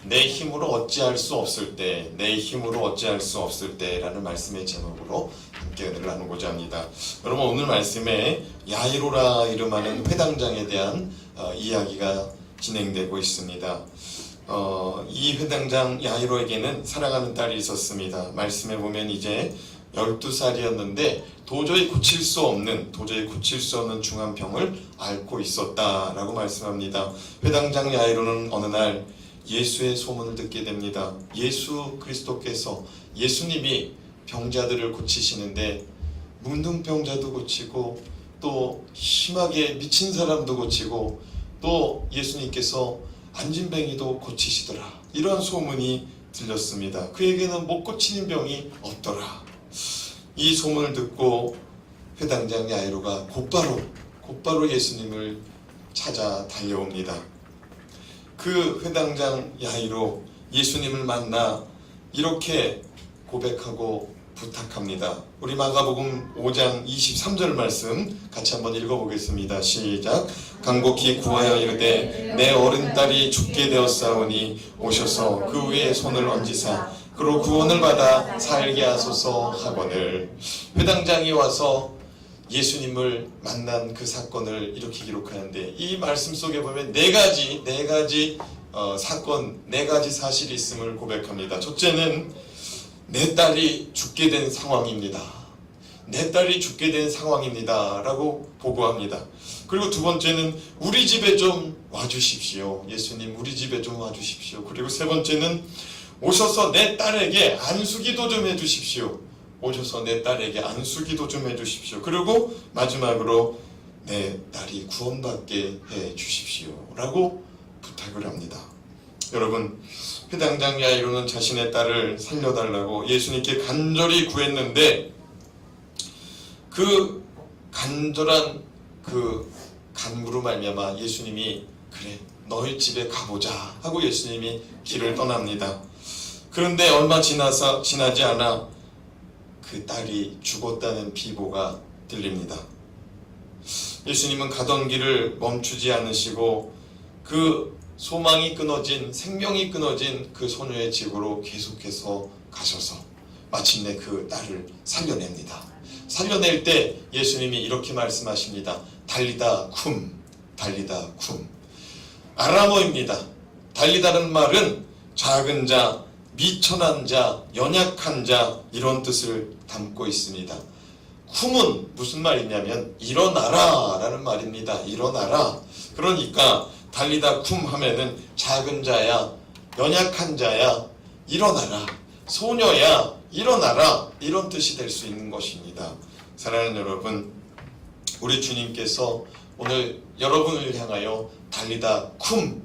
내 힘으로 어찌할 수 없을 때, 내 힘으로 어찌할 수 없을 때라는 말씀의 제목으로 함께 은혜를 나누고자 합니다. 여러분, 오늘 말씀에 야이로라 이름하는 회당장에 대한 이야기가 진행되고 있습니다. 이 회당장 야이로에게는 사랑하는 딸이 있었습니다. 말씀에 보면 이제 12살이었는데 도저히 고칠 수 없는 중환병을 앓고 있었다라고 말씀합니다. 회당장 야이로는 어느 날 예수의 소문을 듣게 됩니다. 예수 그리스도께서, 예수님이 병자들을 고치시는데 문둥병자도 고치고 또 심하게 미친 사람도 고치고 또 예수님께서 안진뱅이도 고치시더라, 이런 소문이 들렸습니다. 그에게는 못 고치는 병이 없더라. 이 소문을 듣고 회당장 야이로가 곧바로 예수님을 찾아 달려옵니다. 그 회당장 야이로 예수님을 만나 이렇게 고백하고 부탁합니다. 우리 마가복음 5장 23절 말씀 같이 한번 읽어보겠습니다. 시작. 간곡히 구하여 이르되 내 어린 딸이 죽게 되었사오니 오셔서 그 위에 손을 얹으사 그로 구원을 받아 살게 하소서 하거늘. 회당장이 와서 예수님을 만난 그 사건을 이렇게 기록하는데, 이 말씀 속에 보면 네 가지 사건, 네 가지 사실이 있음을 고백합니다. 첫째는 내 딸이 죽게 된 상황입니다. 내 딸이 죽게 된 상황입니다 라고 보고합니다. 그리고 두 번째는 우리 집에 좀 와주십시오. 예수님, 우리 집에 좀 와주십시오. 그리고 세 번째는 오셔서 내 딸에게 안수기도 좀 해주십시오. 오셔서 내 딸에게 안수기도 좀 해주십시오. 그리고 마지막으로 내 딸이 구원받게 해주십시오 라고 부탁을 합니다. 여러분, 회당장 야이로는 자신의 딸을 살려달라고 예수님께 간절히 구했는데, 그 간절한 그 간구로 말미암아 예수님이 그래, 너희 집에 가보자 하고 예수님이 길을 떠납니다. 그런데 얼마 지나지 않아 그 딸이 죽었다는 비보가 들립니다. 예수님은 가던 길을 멈추지 않으시고 그 소망이 끊어진, 생명이 끊어진 그 소녀의 집으로 계속해서 가셔서 마침내 그 딸을 살려냅니다. 살려낼 때 예수님이 이렇게 말씀하십니다. 달리다 쿰, 달리다 쿰. 아람어입니다. 달리다는 말은 작은 자, 미천한 자, 연약한 자, 이런 뜻을 담고 있습니다. 쿰은 무슨 말이냐면 일어나라 라는 말입니다. 일어나라. 그러니까 달리다 쿰 하면은 작은 자야, 연약한 자야, 일어나라, 소녀야, 일어나라, 이런 뜻이 될 수 있는 것입니다. 사랑하는 여러분, 우리 주님께서 오늘 여러분을 향하여 달리다 쿰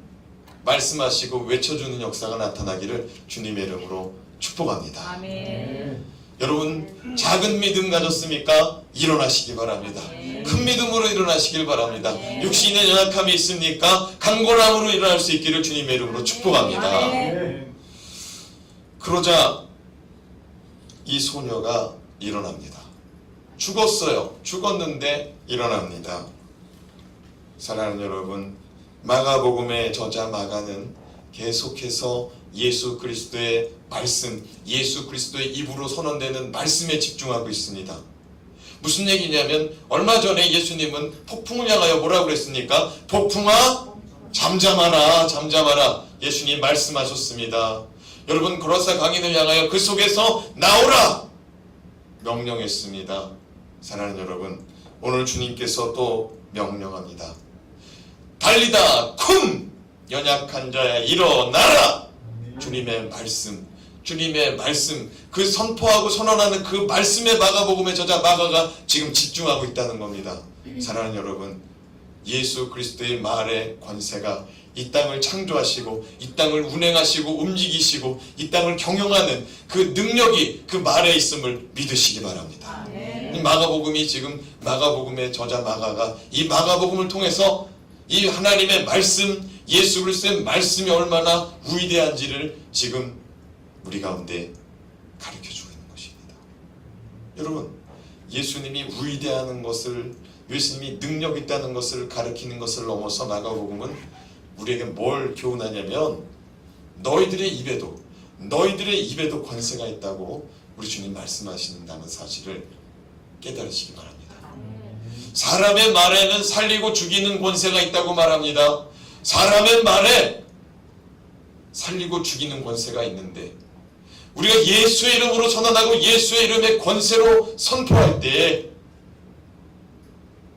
말씀하시고 외쳐주는 역사가 나타나기를 주님의 이름으로 축복합니다. 아멘. 여러분, 작은 믿음 가졌습니까? 일어나시기 바랍니다. 큰 믿음으로 일어나시길 바랍니다. 육신의 연약함이 있습니까? 강건함으로 일어날 수 있기를 주님의 이름으로 축복합니다. 그러자 이 소녀가 일어납니다. 죽었어요. 죽었는데 일어납니다. 사랑하는 여러분, 마가복음의 저자 마가는 계속해서 예수 그리스도의 말씀, 예수 그리스도의 입으로 선언되는 말씀에 집중하고 있습니다. 무슨 얘기냐면 얼마 전에 예수님은 폭풍을 향하여 뭐라고 그랬습니까? 폭풍아 잠잠하라, 잠잠하라. 예수님 말씀하셨습니다. 여러분, 거라사 강인을 향하여 그 속에서 나오라 명령했습니다. 사랑하는 여러분, 오늘 주님께서 또 명령합니다. 달리다 쿰, 연약한 자야 일어나라. 주님의 말씀, 그 선포하고 선언하는 그 말씀에 마가복음의 저자 마가가 지금 집중하고 있다는 겁니다. 사랑하는 여러분, 예수 그리스도의 말의 권세가 이 땅을 창조하시고 이 땅을 운행하시고 움직이시고 이 땅을 경영하는 그 능력이 그 말에 있음을 믿으시기 바랍니다. 이 마가복음이 지금 마가복음의 저자 마가가 이 마가복음을 통해서 이 하나님의 말씀, 예수 그리스도의 말씀이 얼마나 위대한지를 지금 우리 가운데 가르쳐주고 있는 것입니다. 여러분, 예수님이 위대한 것을, 예수님이 능력 있다는 것을 가르치는 것을 넘어서 마가복음은 우리에게 뭘 교훈하냐면 너희들의 입에도 권세가 있다고 우리 주님 말씀하신다는 사실을 깨달으시기 바랍니다. 사람의 말에는 살리고 죽이는 권세가 있다고 말합니다. 사람의 말에 살리고 죽이는 권세가 있는데 우리가 예수의 이름으로 선언하고 예수의 이름의 권세로 선포할 때에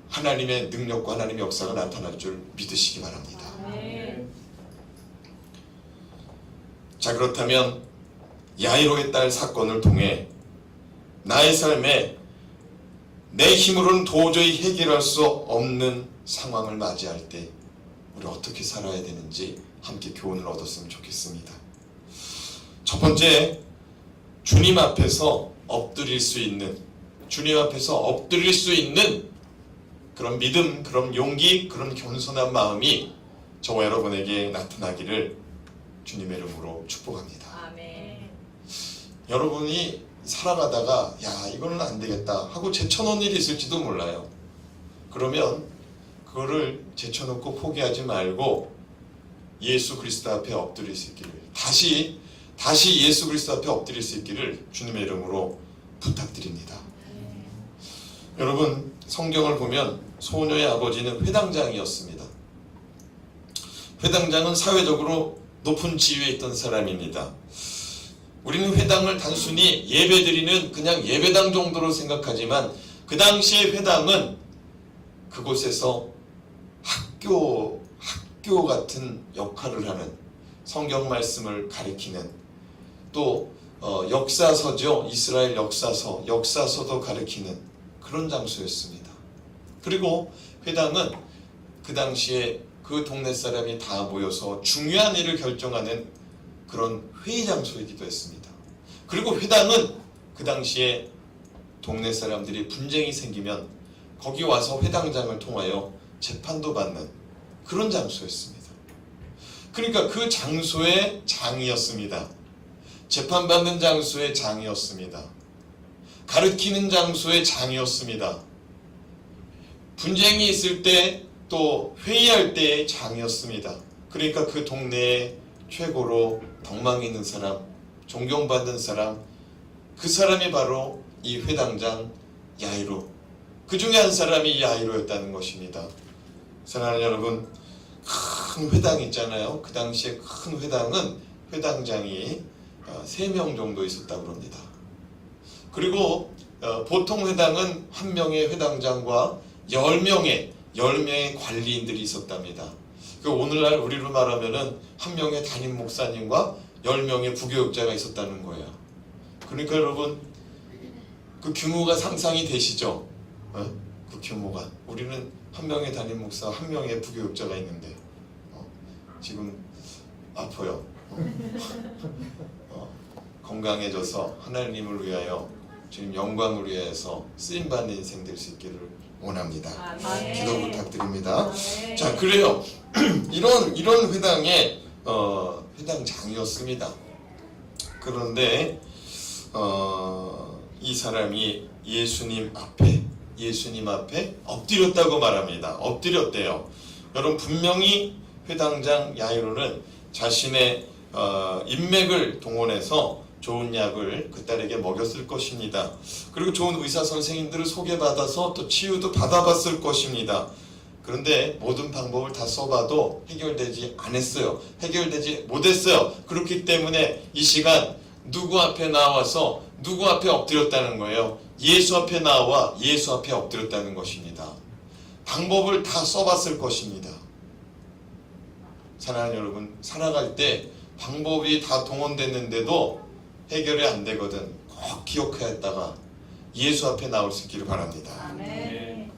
하나님의 능력과 하나님의 역사가 나타날 줄 믿으시기 바랍니다. 자, 그렇다면 야이로의 딸 사건을 통해 나의 삶에 내 힘으로는 도저히 해결할 수 없는 상황을 맞이할 때 우리 어떻게 살아야 되는지 함께 교훈을 얻었으면 좋겠습니다. 첫 번째, 주님 앞에서 엎드릴 수 있는 그런 믿음, 그런 용기, 그런 겸손한 마음이 저와 여러분에게 나타나기를 주님의 이름으로 축복합니다. 아멘. 여러분이 살아가다가 야, 이거는 안 되겠다 하고 제쳐놓은 일이 있을지도 몰라요. 그러면 그거를 제쳐놓고 포기하지 말고 예수 그리스도 앞에 엎드릴 수 있기를, 다시 예수 그리스도 앞에 엎드릴 수 있기를 주님의 이름으로 부탁드립니다. 여러분, 성경을 보면 소녀의 아버지는 회당장이었습니다. 회당장은 사회적으로 높은 지위에 있던 사람입니다. 우리는 회당을 단순히 예배드리는 그냥 예배당 정도로 생각하지만 그 당시의 회당은 그곳에서 학교 같은 역할을 하는, 성경 말씀을 가리키는, 또 역사서죠. 이스라엘 역사서도 가리키는 그런 장소였습니다. 그리고 회당은 그 당시에 그 동네 사람이 다 모여서 중요한 일을 결정하는 그런 회의 장소이기도 했습니다. 그리고 회당은 그 당시에 동네 사람들이 분쟁이 생기면 거기 와서 회당장을 통하여 재판도 받는 그런 장소였습니다. 그러니까 그 장소의 장이었습니다. 재판받는 장소의 장이었습니다. 가르치는 장소의 장이었습니다. 분쟁이 있을 때 또 회의할 때의 장이었습니다. 그러니까 그 동네에 최고로 덕망 있는 사람, 존경받는 사람, 그 사람이 바로 이 회당장 야이로, 그 중에 한 사람이 야이로였다는 것입니다. 사랑하는 여러분, 큰 회당 있잖아요. 그 당시에 큰 회당은 회당장이 3명 정도 있었다고 합니다. 그리고 보통 회당은 한 명의 회당장과 10명의 관리인들이 있었답니다. 오늘날 우리로 말하면은 한 명의 담임 목사님과 10명의 부교육자가 있었다는 거예요. 그러니까 여러분, 그 규모가 상상이 되시죠? 그 규모가. 우리는 한 명의 담임 목사, 한 명의 부교육자가 있는데 지금 아파요. 건강해져서 하나님을 위하여, 주님 영광을 위해서 쓰임받는 인생 될 수 있기를 원합니다. 아멘. 기도 부탁드립니다. 아멘. 자, 그래요. 이런 회당의 회당장이었습니다. 그런데 이 사람이 예수님 앞에 엎드렸다고 말합니다. 엎드렸대요. 여러분, 분명히 회당장 야이로는 자신의 인맥을 동원해서 좋은 약을 그 딸에게 먹였을 것입니다. 그리고 좋은 의사 선생님들을 소개받아서 또 치유도 받아봤을 것입니다. 그런데 모든 방법을 다 써봐도 해결되지 않았어요. 해결되지 못했어요. 그렇기 때문에 이 시간 누구 앞에 나와서 누구 앞에 엎드렸다는 거예요. 예수 앞에 나와 예수 앞에 엎드렸다는 것입니다. 방법을 다 써봤을 것입니다. 사랑하는 여러분, 살아갈 때 방법이 다 동원됐는데도 해결이 안 되거든. 꼭 기억하였다가 예수 앞에 나올 수 있기를 바랍니다. 아멘.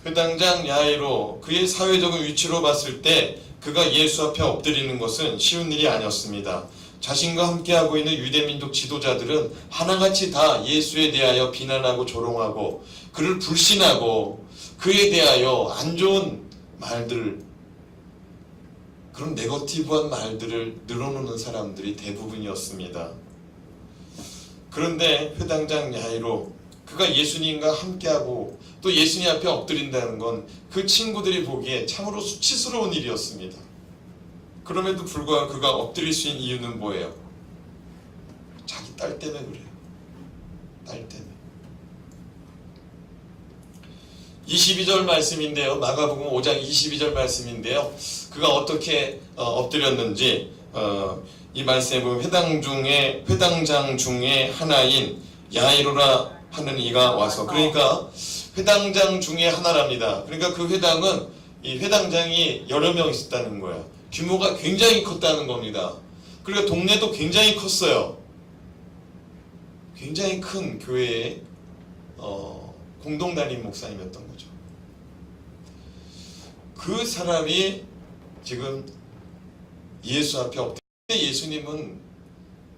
회당장 야이로, 그의 사회적인 위치로 봤을 때 그가 예수 앞에 엎드리는 것은 쉬운 일이 아니었습니다. 자신과 함께하고 있는 유대민족 지도자들은 하나같이 다 예수에 대하여 비난하고 조롱하고 그를 불신하고 그에 대하여 안 좋은 말들, 그런 네거티브한 말들을 늘어놓는 사람들이 대부분이었습니다. 그런데 회당장 야이로, 그가 예수님과 함께하고 또 예수님 앞에 엎드린다는 건 그 친구들이 보기에 참으로 수치스러운 일이었습니다. 그럼에도 불구하고 그가 엎드릴 수 있는 이유는 뭐예요? 자기 딸 때문에 그래요. 딸 때문에. 22절 말씀인데요. 마가복음 5장 22절 말씀인데요. 그가 어떻게 엎드렸는지 이 말씀에 보면 회당장 중에 하나인 야이로라 하는 이가 와서, 그러니까 회당장 중에 하나랍니다. 그러니까 그 회당은, 이 회당장이 여러 명 있었다는 거야. 규모가 굉장히 컸다는 겁니다. 그러니까 동네도 굉장히 컸어요. 굉장히 큰 교회의 공동 담임 목사님이었던 거죠. 그 사람이 지금 예수 앞에 엎드렸는데, 예수님은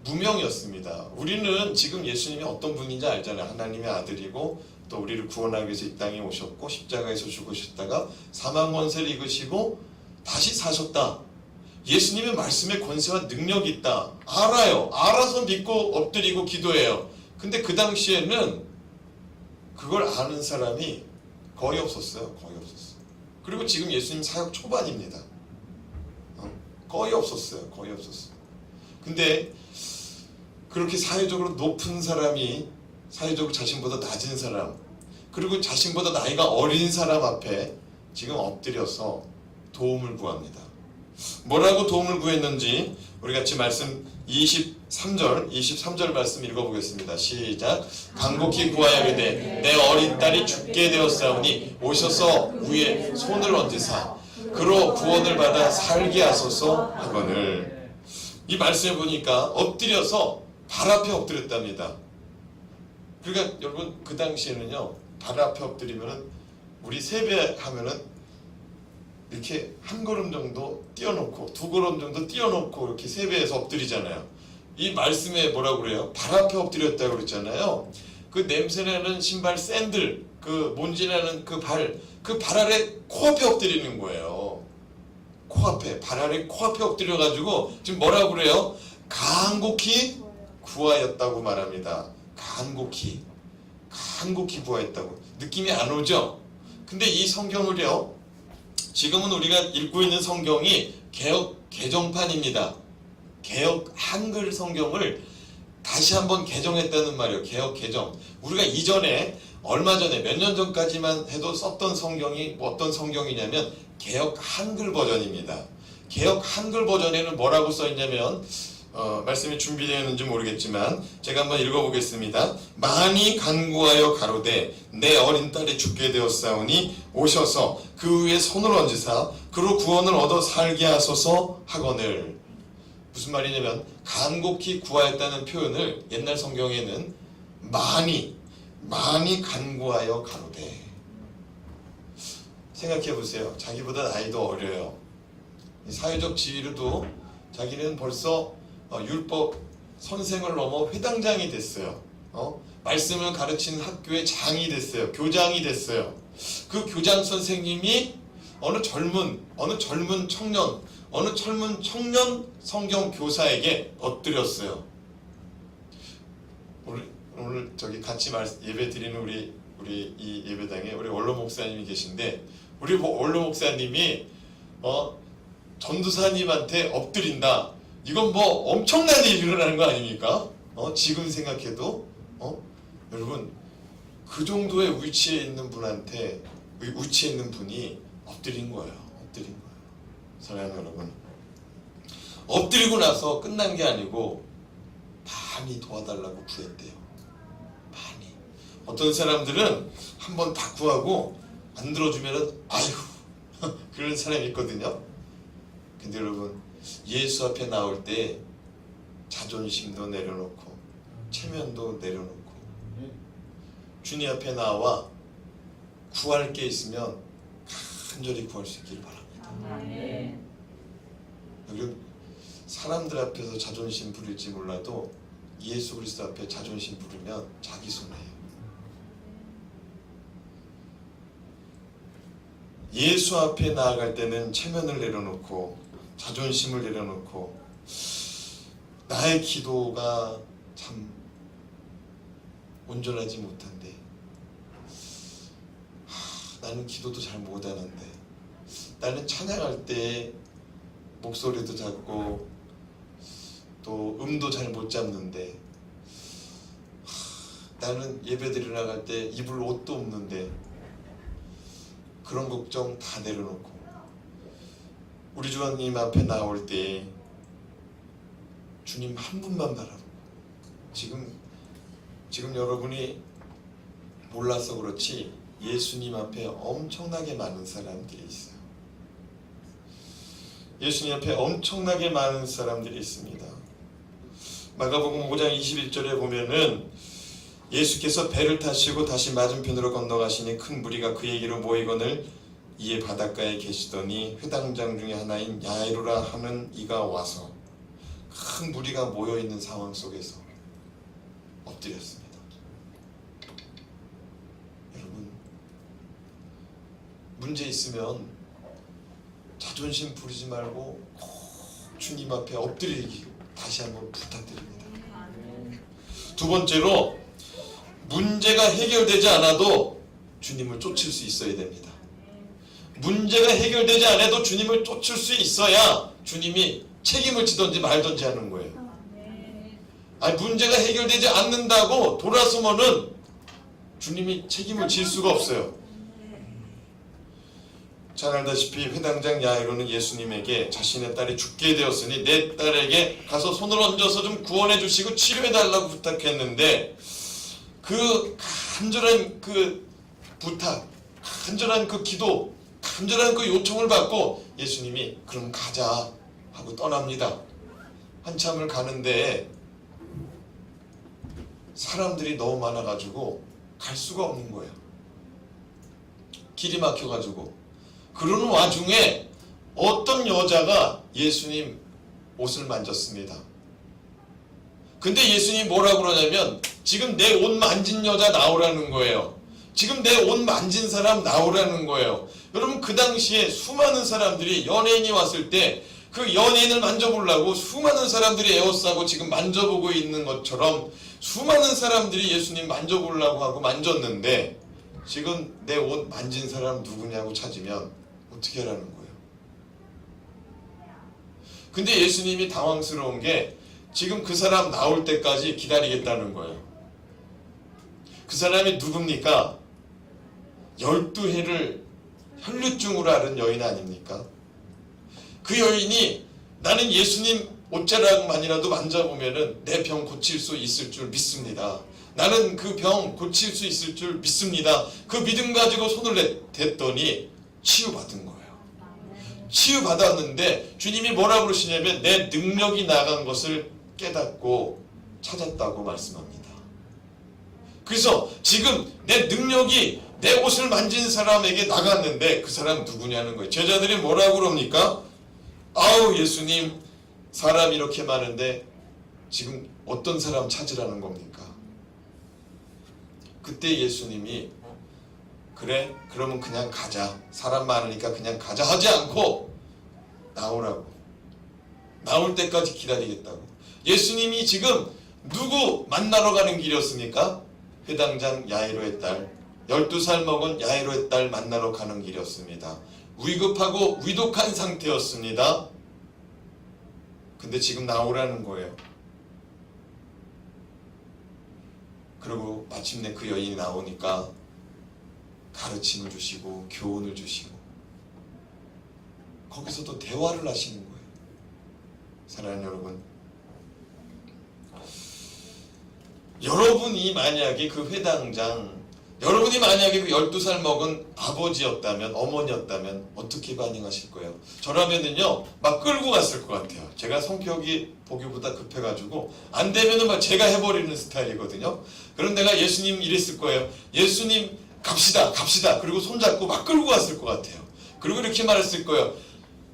무명이었습니다. 우리는 지금 예수님이 어떤 분인지 알잖아요. 하나님의 아들이고, 또 우리를 구원하기 위해서 이 땅에 오셨고, 십자가에서 죽으셨다가 사망 권세를 이기시고 다시 사셨다. 예수님의 말씀에 권세와 능력이 있다. 알아요. 알아서 믿고 엎드리고 기도해요. 근데 그 당시에는 그걸 아는 사람이 거의 없었어요. 거의 없었어요. 그리고 지금 예수님 사역 초반입니다. 거의 없었어요. 거의 없었어요. 근데 그렇게 사회적으로 높은 사람이, 사회적으로 자신보다 낮은 사람, 그리고 자신보다 나이가 어린 사람 앞에 지금 엎드려서 도움을 구합니다. 뭐라고 도움을 구했는지 우리 같이 말씀 23절 말씀 읽어보겠습니다. 시작. 간곡히 구하여 이르되 내 어린 딸이 죽게 되었사오니 오셔서 위에 손을 얹으사 그로 구원을 받아 살게 하소서 하거늘. 이 말씀에 보니까 엎드려서 발 앞에 엎드렸답니다. 그러니까 여러분, 그 당시에는요, 발 앞에 엎드리면은, 우리 세배하면은 이렇게 한 걸음 정도 띄워놓고 두 걸음 정도 띄워놓고 이렇게 세배해서 엎드리잖아요. 이 말씀에 뭐라고 그래요? 발 앞에 엎드렸다고 그랬잖아요. 그 냄새나는 신발 샌들, 그 먼지나는 그 발 아래 코앞에 엎드리는 거예요. 코앞에, 발 아래 코앞에 엎드려가지고 지금 뭐라고 그래요? 간곡히 구하였다고 말합니다. 간곡히 구하였다고. 느낌이 안 오죠? 근데 이 성경을요, 지금은 우리가 읽고 있는 성경이 개역 개정판입니다. 개역 한글 성경을 다시 한번 개정했다는 말이에요. 개역 개정. 우리가 이전에, 얼마 전에, 몇 년 전까지만 해도 썼던 성경이 어떤 성경이냐면 개역 한글 버전입니다. 개역 한글 버전에는 뭐라고 써있냐면, 말씀이 준비되어 있는지 모르겠지만 제가 한번 읽어보겠습니다. 많이 간구하여 가로되 내 어린 딸이 죽게 되었사오니 오셔서 그 위에 손을 얹으사 그로 구원을 얻어 살게 하소서 하거늘. 무슨 말이냐면, 간곡히 구하였다는 표현을 옛날 성경에는 많이 간구하여 가로되. 생각해보세요. 자기보다 나이도 어려요. 사회적 지위로도 자기는 벌써 율법 선생을 넘어 회당장이 됐어요. 말씀을 가르치는 학교의 장이 됐어요. 교장이 됐어요. 그 교장 선생님이 어느 젊은 청년 성경 교사에게 엎드렸어요. 오늘 저기 같이 예배 드리는 우리 이 예배당에 우리 원로 목사님이 계신데, 우리 원로 목사님이 전도사님한테 엎드린다. 이건 뭐 엄청난 일이 일어나는 거 아닙니까? 지금 생각해도 여러분, 그 정도의 위치에 있는 분한테, 위치에 있는 분이 엎드린 거예요. 사랑하는 여러분, 엎드리고 나서 끝난 게 아니고 많이 도와달라고 구했대요. 많이. 어떤 사람들은 한번 다 구하고 안 들어주면은 아휴 그런 사람이 있거든요. 근데 여러분, 예수 앞에 나올 때 자존심도 내려놓고 체면도 내려놓고 주님 앞에 나와 구할 게 있으면 간절히 구할 수 있기를 바랍니다. 여러분, 사람들 앞에서 자존심 부릴지 몰라도 예수 그리스도 앞에 자존심 부르면 자기 손해예요. 예수 앞에 나아갈 때는 체면을 내려놓고 자존심을 내려놓고, 나의 기도가 참 온전하지 못한데, 나는 기도도 잘 못하는데, 나는 찬양할 때 목소리도 작고 또 음도 잘 못 잡는데 나는 예배드리러 나갈 때 입을 옷도 없는데 그런 걱정 다 내려놓고 우리 주님 앞에 나올 때 주님 한 분만 바라보고 지금 여러분이 몰라서 그렇지 예수님 앞에 엄청나게 많은 사람들이 있어요. 예수님 앞에 엄청나게 많은 사람들이 있습니다. 마가복음 5장 21절에 보면은 예수께서 배를 타시고 다시 맞은편으로 건너가시니 큰 무리가 그에게로 모이거늘 이에 바닷가에 계시더니 회당장 중에 하나인 야이로라 하는 이가 와서 큰 무리가 모여있는 상황 속에서 엎드렸습니다. 여러분, 문제 있으면 자존심 부리지 말고 꼭 주님 앞에 엎드리기 다시 한번 부탁드립니다. 두 번째로 문제가 해결되지 않아도 주님을 쫓을 수 있어야 됩니다. 문제가 해결되지 않아도 주님을 쫓을 수 있어야 주님이 책임을 지든지 말든지 하는 거예요. 아니, 문제가 해결되지 않는다고 돌아서면은 주님이 책임을 질 수가 없어요. 잘 알다시피 회당장 야이로는 예수님에게 자신의 딸이 죽게 되었으니 내 딸에게 가서 손을 얹어서 좀 구원해 주시고 치료해 달라고 부탁했는데 그 간절한 그 부탁, 간절한 그 기도, 간절한 그 요청을 받고 예수님이 그럼 가자 하고 떠납니다. 한참을 가는데 사람들이 너무 많아가지고 갈 수가 없는 거예요. 길이 막혀가지고. 그러는 와중에 어떤 여자가 예수님 옷을 만졌습니다. 근데 예수님이 뭐라고 그러냐면 지금 내 옷 만진 여자 나오라는 거예요. 지금 내 옷 만진 사람 나오라는 거예요. 여러분, 그 당시에 수많은 사람들이 연예인이 왔을 때 그 연예인을 만져보려고 수많은 사람들이 에워싸고 지금 만져보고 있는 것처럼 수많은 사람들이 예수님 만져보려고 하고 만졌는데 지금 내 옷 만진 사람 누구냐고 찾으면 어떻게 하라는 거예요? 근데 예수님이 당황스러운 게 지금 그 사람 나올 때까지 기다리겠다는 거예요. 그 사람이 누굽니까? 12해를 혈루증으로 앓은 여인 아닙니까? 그 여인이 나는 예수님 옷자락만이라도 만져보면은 내 병 고칠 수 있을 줄 믿습니다. 나는 그 병 고칠 수 있을 줄 믿습니다. 그 믿음 가지고 손을 댔더니 치유받은 거예요. 치유받았는데 주님이 뭐라고 그러시냐면 내 능력이 나간 것을 깨닫고 찾았다고 말씀합니다. 그래서 지금 내 능력이 내 옷을 만진 사람에게 나갔는데 그 사람 누구냐는 거예요. 제자들이 뭐라고 그럽니까? 아우, 예수님, 사람 이렇게 많은데 지금 어떤 사람 찾으라는 겁니까? 그때 예수님이 그래, 그러면 그냥 가자. 사람 많으니까 그냥 가자 하지 않고 나오라고. 나올 때까지 기다리겠다고. 예수님이 지금 누구 만나러 가는 길이었습니까? 회당장 야이로의 딸, 12살 먹은 야이로의 딸 만나러 가는 길이었습니다. 위급하고 위독한 상태였습니다. 근데 지금 나오라는 거예요. 그리고 마침내 그 여인이 나오니까 가르침을 주시고 교훈을 주시고 거기서도 대화를 하시는 거예요. 사랑하는 여러분, 여러분이 만약에 그 회당장, 여러분이 만약에 그 12살 먹은 아버지였다면, 어머니였다면 어떻게 반응하실 거예요? 저라면은요 막 끌고 갔을 것 같아요. 제가 성격이 보기보다 급해가지고 안 되면은 막 제가 해버리는 스타일이거든요. 그럼 내가 예수님 이랬을 거예요. 예수님 갑시다. 그리고 손잡고 막 끌고 갔을 것 같아요. 그리고 이렇게 말했을 거예요.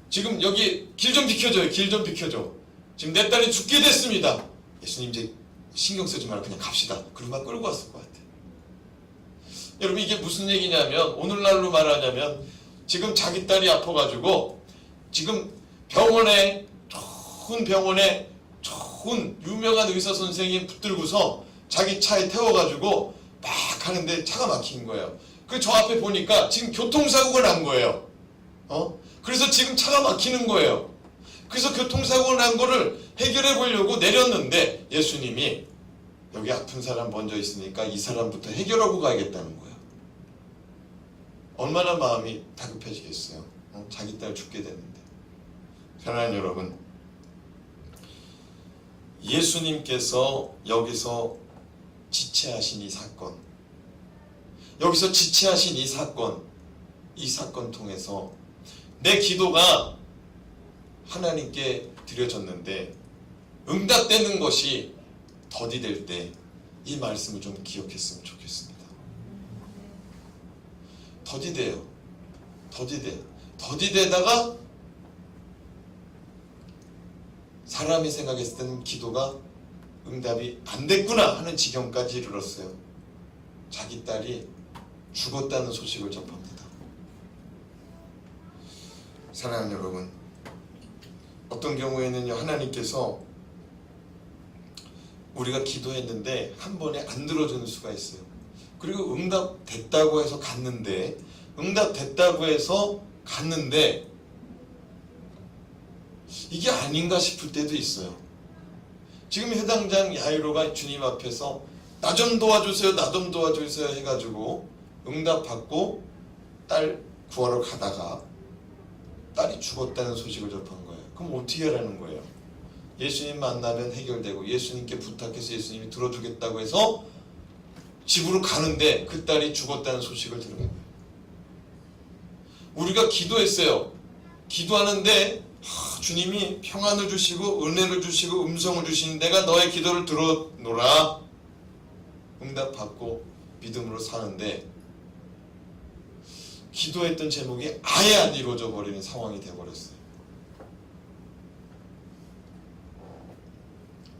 지금 여기 길 좀 비켜줘요. 길 좀 비켜줘. 지금 내 딸이 죽게 됐습니다. 예수님 이제 신경 쓰지 말고 그냥 갑시다. 그리고 막 끌고 왔을 것 같아요. 여러분, 이게 무슨 얘기냐면, 오늘날로 말하자면 지금 자기 딸이 아파가지고 지금 병원에, 좋은 병원에 좋은 유명한 의사 선생님 붙들고서 자기 차에 태워가지고 막 가는데 차가 막힌 거예요. 그 저 앞에 보니까 지금 교통사고가 난 거예요. 그래서 지금 차가 막히는 거예요. 그래서 교통사고 난 거를 해결해 보려고 내렸는데 예수님이 여기 아픈 사람 먼저 있으니까 이 사람부터 해결하고 가야겠다는 거예요. 얼마나 마음이 다급해지겠어요. 자기 딸 죽게 됐는데. 사랑하는 여러분, 예수님께서 여기서 지체하신 이 사건, 여기서 지체하신 이 사건 통해서 내 기도가 하나님께 드려졌는데 응답되는 것이 더디될 때 이 말씀을 좀 기억했으면 좋겠습니다. 더디돼요. 더디되다가 사람이 생각했을 때는 기도가 응답이 안 됐구나 하는 지경까지 이르렀어요. 자기 딸이 죽었다는 소식을 접합니다. 사랑하는 여러분, 어떤 경우에는요, 하나님께서 우리가 기도했는데 한 번에 안 들어주는 수가 있어요. 그리고 응답됐다고 해서 갔는데 이게 아닌가 싶을 때도 있어요. 지금 해당장 야이로가 주님 앞에서 나 좀 도와주세요 해가지고 응답받고 딸 구하러 가다가 딸이 죽었다는 소식을 접한 거예요. 그럼 어떻게 하라는 거예요? 예수님 만나면 해결되고 예수님께 부탁해서 예수님이 들어주겠다고 해서 집으로 가는데 그 딸이 죽었다는 소식을 들은 거예요. 우리가 기도했어요. 기도하는데 주님이 평안을 주시고 은혜를 주시고 음성을 주시는 내가 너의 기도를 들어노라. 응답받고 믿음으로 사는데 기도했던 제목이 아예 안 이루어져 버리는 상황이 되어버렸어요.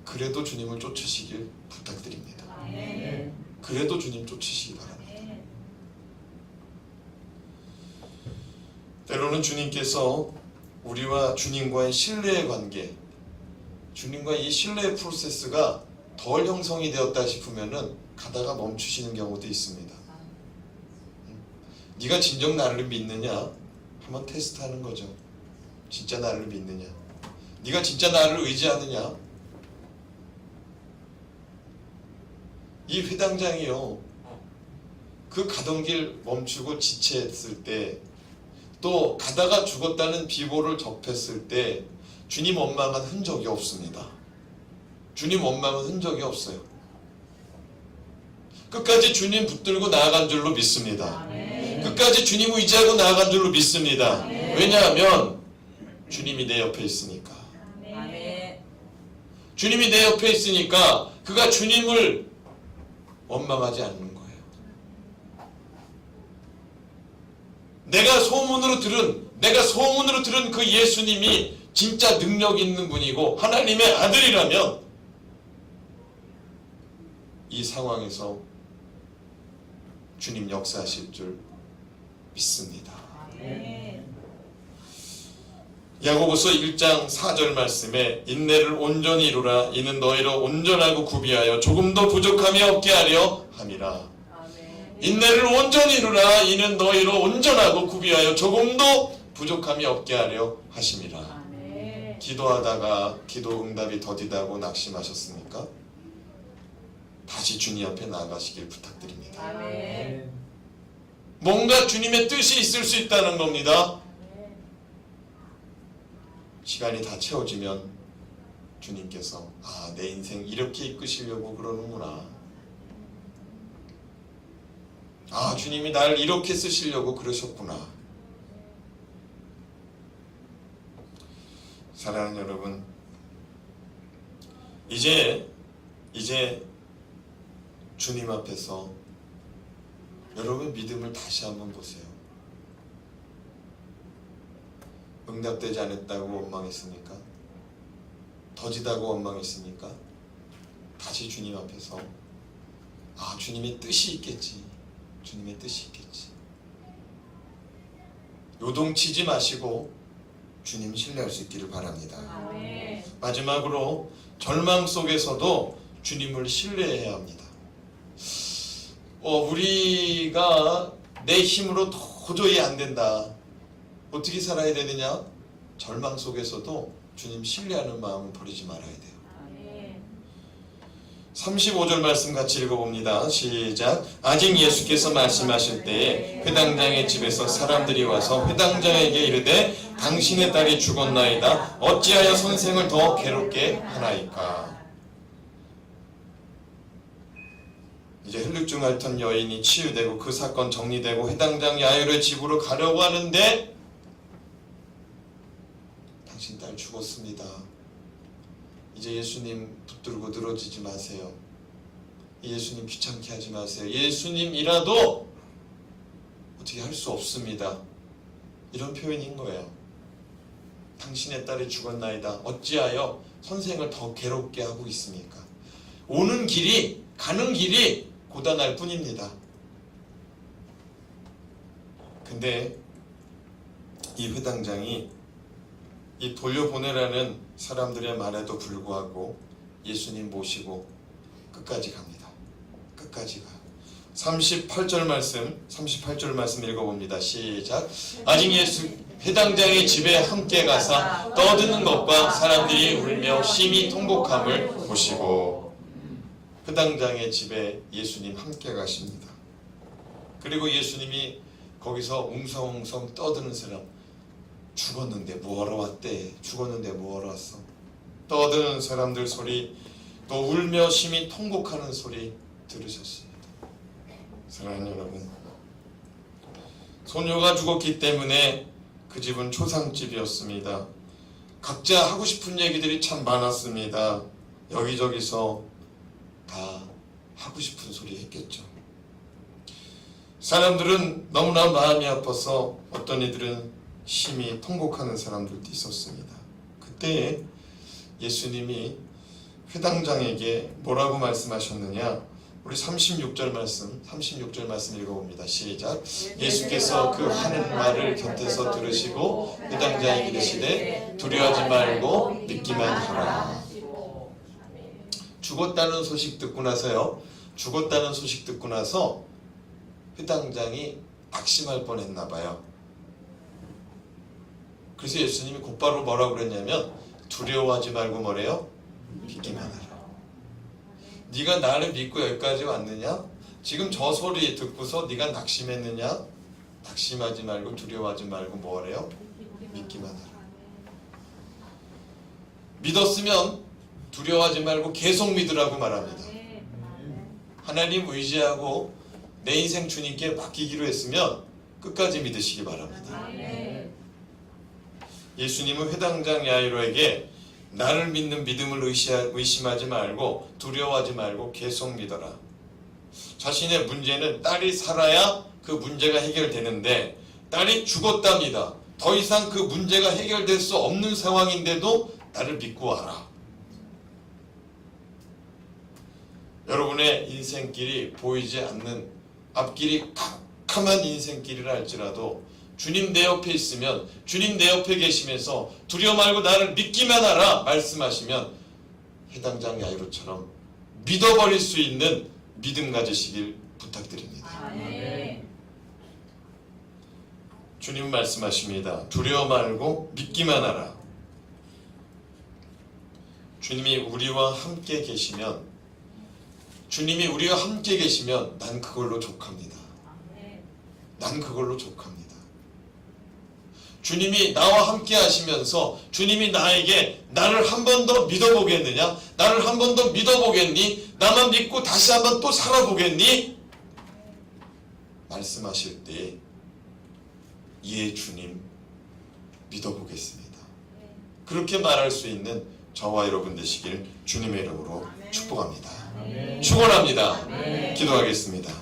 그래도 주님을 쫓으시길 부탁드립니다. 그래도 주님 쫓으시기 바랍니다. 때로는 주님께서 우리와 주님과의 신뢰의 관계, 주님과의 이 신뢰의 프로세스가 덜 형성이 되었다 싶으면은 가다가 멈추시는 경우도 있습니다. 네가 진정 나를 믿느냐? 한번 테스트하는 거죠. 진짜 나를 믿느냐? 네가 진짜 나를 의지하느냐? 이 회당장이요, 그 가던 길 멈추고 지체했을 때, 또 가다가 죽었다는 비보를 접했을 때 주님 원망한 흔적이 없습니다. 주님 원망은 흔적이 없어요. 끝까지 주님 붙들고 나아간 줄로 믿습니다. 끝까지 주님 의지하고 나아간 줄로 믿습니다. 왜냐하면 주님이 내 옆에 있으니까. 주님이 내 옆에 있으니까 그가 주님을 원망하지 않는 거예요. 내가 소문으로 들은 그 예수님이 진짜 능력 있는 분이고 하나님의 아들이라면 이 상황에서 주님 역사하실 줄 믿습니다. 야고보서 1장 4절 말씀에 인내를 온전히 이루라. 이는 너희로 온전하고 구비하여 조금도 부족함이 없게 하려 함이라. 인내를 온전히 이루라. 이는 너희로 온전하고 구비하여 조금도 부족함이 없게 하려 하심이라. 기도하다가 기도 응답이 더디다고 낙심하셨습니까? 다시 주님 앞에 나아가시길 부탁드립니다. 뭔가 주님의 뜻이 있을 수 있다는 겁니다. 시간이 다 채워지면 주님께서 내 인생 이렇게 이끄시려고 그러는구나. 주님이 날 이렇게 쓰시려고 그러셨구나. 사랑하는 여러분, 이제 주님 앞에서 여러분 믿음을 다시 한번 보세요. 응답되지 않았다고 원망했습니까? 더디다고 원망했습니까? 다시 주님 앞에서 주님의 뜻이 있겠지. 주님의 뜻이 있겠지. 요동치지 마시고 주님 신뢰할 수 있기를 바랍니다. 마지막으로 절망 속에서도 주님을 신뢰해야 합니다. 우리가 내 힘으로 도저히 안 된다. 어떻게 살아야 되느냐? 절망 속에서도 주님 신뢰하는 마음을 버리지 말아야 돼요. 아멘. 35절 말씀 같이 읽어봅니다. 시작. 아직 예수께서 말씀하실 때에 회당장의 집에서 사람들이 와서 회당장에게 이르되 당신의 딸이 죽었나이다. 어찌하여 선생을 더 괴롭게 하나이까. 이제 혈루증 앓던 여인이 치유되고 그 사건 정리되고 회당장 야이로의 집으로 가려고 하는데 당신 딸 죽었습니다. 이제 예수님 붙들고 늘어지지 마세요. 예수님 귀찮게 하지 마세요. 예수님이라도 어떻게 할 수 없습니다. 이런 표현인 거예요. 당신의 딸이 죽었나이다. 어찌하여 선생을 더 괴롭게 하고 있습니까? 오는 길이, 가는 길이 고단할 뿐입니다. 근데 이 회당장이 이 돌려보내라는 사람들의 말에도 불구하고 예수님 모시고 끝까지 갑니다. 끝까지 가요. 38절 말씀 읽어봅니다. 시작. 아직 예수 회당장의 집에 함께 가사 떠드는 것과 사람들이 울며 심히 통곡함을 보시고. 회당장의 집에 예수님 함께 가십니다. 그리고 예수님이 거기서 웅성웅성 떠드는 사람, 죽었는데 뭐하러 왔대? 죽었는데 뭐하러 왔어? 떠드는 사람들 소리, 또 울며 심히 통곡하는 소리 들으셨습니다. 사랑하는 여러분, 소녀가 죽었기 때문에 그 집은 초상집이었습니다. 각자 하고 싶은 얘기들이 참 많았습니다. 여기저기서 다 하고 싶은 소리 했겠죠. 사람들은 너무나 마음이 아파서 어떤 이들은 심히 통곡하는 사람들도 있었습니다. 그때 예수님이 회당장에게 뭐라고 말씀하셨느냐? 우리 36절 말씀 읽어봅니다. 시작. 예수께서 그 하는 말을 곁에서 들으시고 회당장에게 이르시되 두려워하지 말고 믿기만 하라. 죽었다는 소식 듣고 나서 회당장이 낙심할 뻔했나 봐요. 그래서 예수님이 곧바로 뭐라고 그랬냐면 두려워하지 말고 뭐래요? 믿기만 하라. 네가 나를 믿고 여기까지 왔느냐? 지금 저 소리 듣고서 네가 낙심했느냐? 낙심하지 말고 두려워하지 말고 뭐래요? 믿기만 하라. 믿었으면 두려워하지 말고 계속 믿으라고 말합니다. 하나님 의지하고 내 인생 주님께 맡기기로 했으면 끝까지 믿으시기 바랍니다. 예수님은 회당장 야이로에게 나를 믿는 믿음을 의심하지 말고 두려워하지 말고 계속 믿어라. 자신의 문제는 딸이 살아야 그 문제가 해결되는데 딸이 죽었답니다. 더 이상 그 문제가 해결될 수 없는 상황인데도 나를 믿고 와라. 여러분의 인생길이 보이지 않는 앞길이 캄캄한 인생길이라 할지라도 주님 내 옆에 있으면, 주님 내 옆에 계시면서 두려워 말고 나를 믿기만 하라 말씀하시면 회당장 야이로처럼 믿어버릴 수 있는 믿음 가지시길 부탁드립니다. 아멘. 주님 말씀하십니다. 두려워 말고 믿기만 하라. 주님이 우리와 함께 계시면 난 그걸로 족합니다. 난 그걸로 족합니다. 주님이 나와 함께 하시면서 주님이 나에게 나를 한 번 더 믿어보겠느냐? 나를 한 번 더 믿어보겠니? 나만 믿고 다시 한 번 또 살아보겠니? 말씀하실 때 예 주님 믿어보겠습니다. 그렇게 말할 수 있는 저와 여러분 되시길 주님의 이름으로 축복합니다. 축원합니다. 기도하겠습니다.